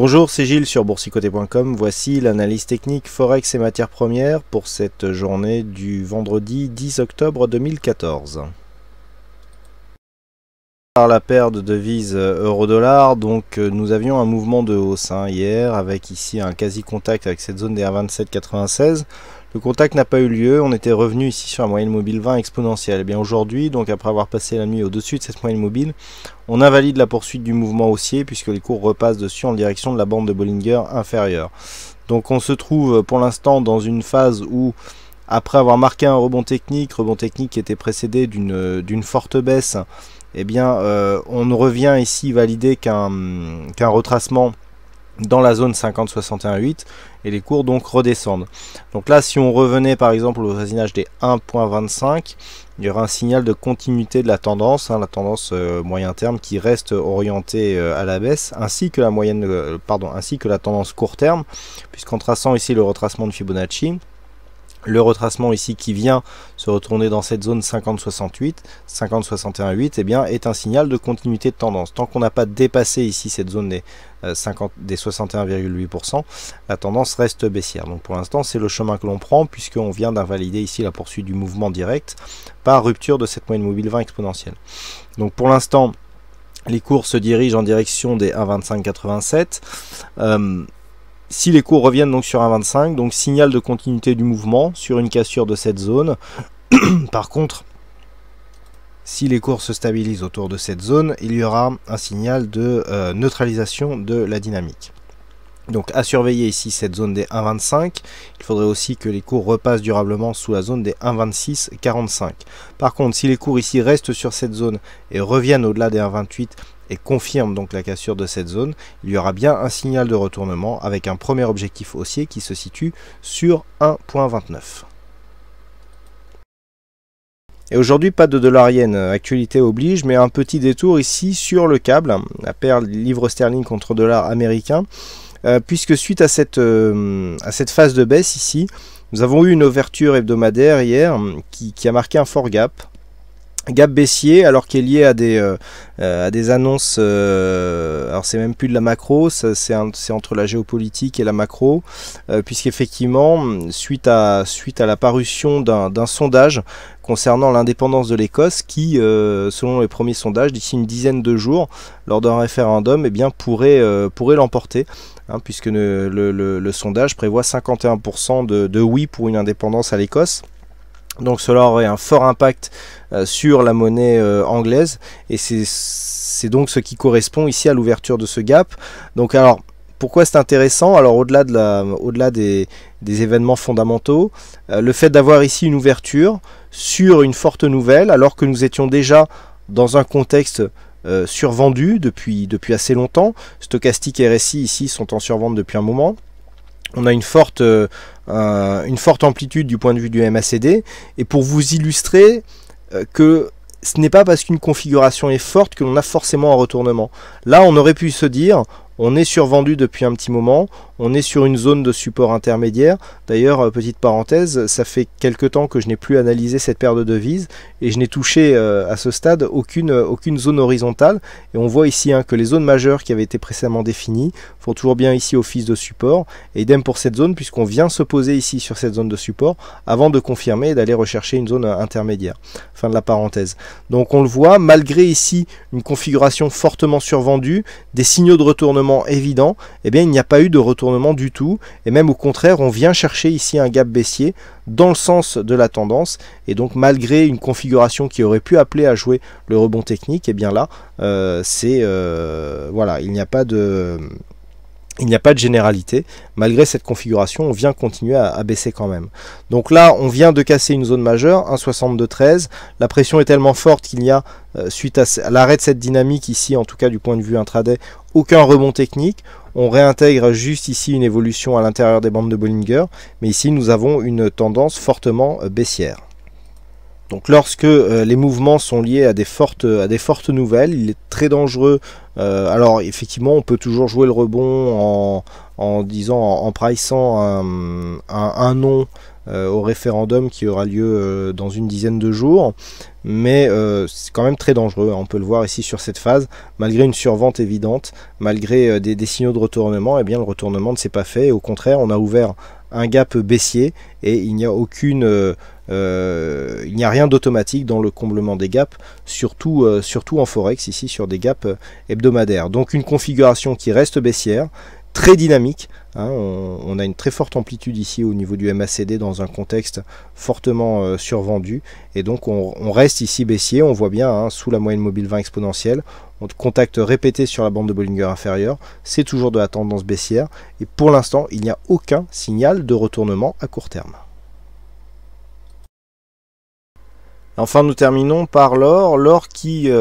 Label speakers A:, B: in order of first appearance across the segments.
A: Bonjour, c'est Gilles sur boursicoté.com. Voici l'analyse technique Forex et matières premières pour cette journée du vendredi 10 octobre 2014. Par la paire de devises euro-dollar, donc nous avions un mouvement de hausse hier avec ici un quasi-contact avec cette zone des 1,2796. Le contact n'a pas eu lieu, on était revenu ici sur la moyenne mobile 20 exponentielle. Et bien aujourd'hui, donc après avoir passé la nuit au-dessus de cette moyenne mobile, on invalide la poursuite du mouvement haussier puisque les cours repassent dessus en direction de la bande de Bollinger inférieure. Donc on se trouve pour l'instant dans une phase où, après avoir marqué un rebond technique qui était précédé d'une forte baisse, eh bien on revient ici valider qu'un retracement dans la zone 50-61-8 et les cours donc redescendent. Donc là, si on revenait par exemple au voisinage des 1.25, il y aura un signal de continuité de la tendance, la tendance moyen terme qui reste orientée à la baisse, ainsi que la ainsi que la tendance court terme, puisqu'en traçant ici le retracement de Fibonacci, le retracement ici qui vient se retourner dans cette zone 50-68, 50-61-8, eh bien est un signal de continuité de tendance. Tant qu'on n'a pas dépassé ici cette zone des 61,8%, la tendance reste baissière. Donc pour l'instant, c'est le chemin que l'on prend puisqu'on vient d'invalider ici la poursuite du mouvement direct par rupture de cette moyenne mobile 20 exponentielle. Donc pour l'instant, les cours se dirigent en direction des 1,2587. Si les cours reviennent donc sur 1,25, donc signal de continuité du mouvement sur une cassure de cette zone. Par contre, si les cours se stabilisent autour de cette zone, il y aura un signal de neutralisation de la dynamique. Donc à surveiller ici cette zone des 1,25. Il faudrait aussi que les cours repassent durablement sous la zone des 1,2645. Par contre, si les cours ici restent sur cette zone et reviennent au-delà des 1,28 et confirment donc la cassure de cette zone, il y aura bien un signal de retournement avec un premier objectif haussier qui se situe sur 1,29. Et aujourd'hui, pas de dollar yen, actualité oblige, mais un petit détour ici sur le câble, la paire livre sterling contre dollar américain, puisque suite à cette phase de baisse ici, nous avons eu une ouverture hebdomadaire hier qui a marqué un fort gap baissier, alors qu'il est lié à des annonces, alors c'est même plus de la macro, c'est entre la géopolitique et la macro, puisqu'effectivement suite à la parution d'un sondage concernant l'indépendance de l'Écosse qui, selon les premiers sondages, d'ici une dizaine de jours, lors d'un référendum, eh bien, pourrait l'emporter, puisque le sondage prévoit 51% de oui pour une indépendance à l'Écosse. Donc cela aurait un fort impact sur la monnaie anglaise, et c'est donc ce qui correspond ici à l'ouverture de ce gap. Donc alors, pourquoi c'est intéressant? Alors au-delà des événements fondamentaux, le fait d'avoir ici une ouverture sur une forte nouvelle, alors que nous étions déjà dans un contexte survendu depuis assez longtemps. Stochastique et RSI ici sont en survente depuis un moment. On a une forte amplitude du point de vue du MACD, et pour vous illustrer que ce n'est pas parce qu'une configuration est forte que l'on a forcément un retournement. Là, on aurait pu se dire, on est survendu depuis un petit moment, on est sur une zone de support intermédiaire. D'ailleurs, petite parenthèse, ça fait quelque temps que je n'ai plus analysé cette paire de devises et je n'ai touché à ce stade aucune zone horizontale. Et on voit ici que les zones majeures qui avaient été précédemment définies font toujours bien ici office de support. Et idem pour cette zone, puisqu'on vient se poser ici sur cette zone de support avant de confirmer et d'aller rechercher une zone intermédiaire. Fin de la parenthèse. Donc on le voit, malgré ici une configuration fortement survendue, des signaux de retournement évidents, eh bien il n'y a pas eu de retournement du tout, et même au contraire on vient chercher ici un gap baissier dans le sens de la tendance, et donc malgré une configuration qui aurait pu appeler à jouer le rebond technique, et bien là voilà, il n'y a pas de généralité. Malgré cette configuration, on vient continuer à baisser quand même. Donc là, on vient de casser une zone majeure, 1,6213. La pression est tellement forte qu'il n'y a, suite à l'arrêt de cette dynamique ici, en tout cas du point de vue intraday, aucun rebond technique. On réintègre juste ici une évolution à l'intérieur des bandes de Bollinger, mais ici nous avons une tendance fortement baissière. Donc lorsque les mouvements sont liés à des fortes nouvelles, il est très dangereux. Alors effectivement, on peut toujours jouer le rebond en pricant un nom au référendum qui aura lieu dans une dizaine de jours. Mais c'est quand même très dangereux, on peut le voir ici sur cette phase, malgré une survente évidente, malgré des signaux de retournement, eh bien le retournement ne s'est pas fait, au contraire on a ouvert un gap baissier et il n'y a il n'y a rien d'automatique dans le comblement des gaps, surtout en forex ici sur des gaps hebdomadaires. Donc une configuration qui reste baissière, très dynamique, hein, on a une très forte amplitude ici au niveau du MACD dans un contexte fortement survendu, et donc on reste ici baissier, on voit bien hein, sous la moyenne mobile 20 exponentielle, on contact répété sur la bande de Bollinger inférieure, c'est toujours de la tendance baissière, et pour l'instant il n'y a aucun signal de retournement à court terme. Enfin, nous terminons par l'or qui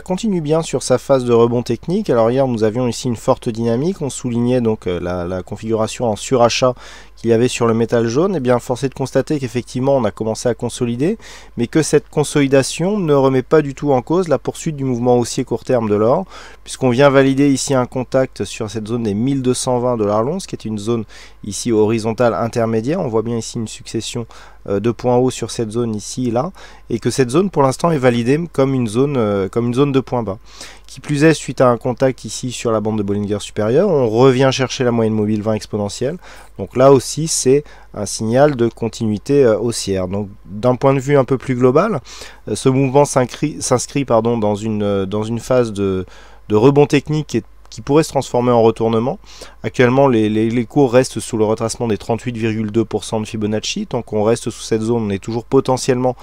A: continue bien sur sa phase de rebond technique. Alors hier, nous avions ici une forte dynamique. On soulignait donc la configuration en surachat qu'il y avait sur le métal jaune. Et bien, force est de constater qu'effectivement, on a commencé à consolider, mais que cette consolidation ne remet pas du tout en cause la poursuite du mouvement haussier court terme de l'or, puisqu'on vient valider ici un contact sur cette zone des 1220 $ l'once, qui est une zone ici horizontale intermédiaire. On voit bien ici une succession de points hauts sur cette zone ici et là, et que cette zone pour l'instant est validée comme une zone de points bas. Qui plus est, suite à un contact ici sur la bande de Bollinger supérieure, on revient chercher la moyenne mobile 20 exponentielle. Donc là aussi, c'est un signal de continuité haussière. Donc d'un point de vue un peu plus global, ce mouvement s'inscrit dans une phase de rebond technique qui pourrait se transformer en retournement. Actuellement, les cours restent sous le retracement des 38,2% de Fibonacci. Tant qu'on reste sous cette zone, on est toujours potentiellement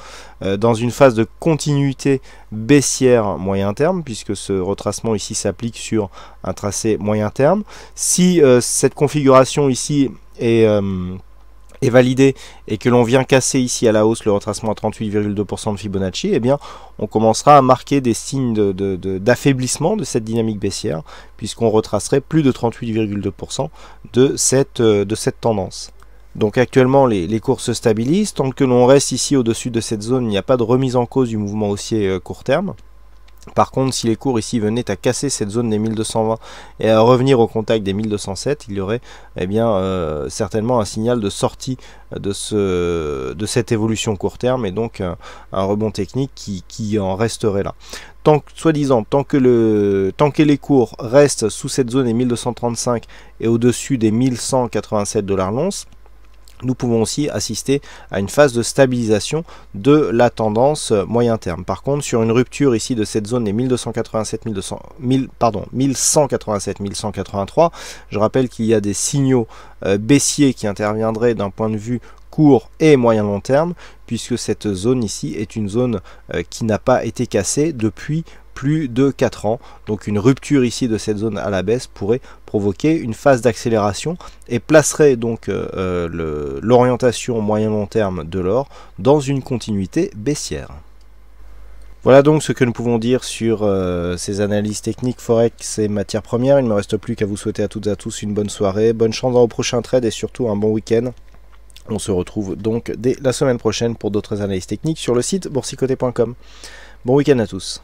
A: dans une phase de continuité baissière moyen terme, puisque ce retracement ici s'applique sur un tracé moyen terme. Si cette configuration ici est validé et que l'on vient casser ici à la hausse le retracement à 38,2% de Fibonacci, eh bien on commencera à marquer des signes d'affaiblissement de cette dynamique baissière, puisqu'on retracerait plus de 38,2% de cette tendance. Donc actuellement les cours se stabilisent, tant que l'on reste ici au-dessus de cette zone, il n'y a pas de remise en cause du mouvement haussier court terme. Par contre, si les cours ici venaient à casser cette zone des 1220 et à revenir au contact des 1207, il y aurait certainement un signal de sortie de cette évolution court terme, et donc un rebond technique qui en resterait là. Soi-disant, tant que les cours restent sous cette zone des 1235 et au-dessus des 1187 $ l'once, nous pouvons aussi assister à une phase de stabilisation de la tendance moyen terme. Par contre, sur une rupture ici de cette zone des 1187-1183, je rappelle qu'il y a des signaux baissiers qui interviendraient d'un point de vue court et moyen long terme, puisque cette zone ici est une zone qui n'a pas été cassée depuis plus de 4 ans. Donc une rupture ici de cette zone à la baisse pourrait provoquer une phase d'accélération et placerait donc l'orientation moyen long terme de l'or dans une continuité baissière. Voilà donc ce que nous pouvons dire sur ces analyses techniques forex et matières premières. Il ne me reste plus qu'à vous souhaiter à toutes et à tous une bonne soirée, bonne chance dans vos prochains trades et surtout un bon week-end. On se retrouve donc dès la semaine prochaine pour d'autres analyses techniques sur le site boursicoté.com. Bon week-end à tous.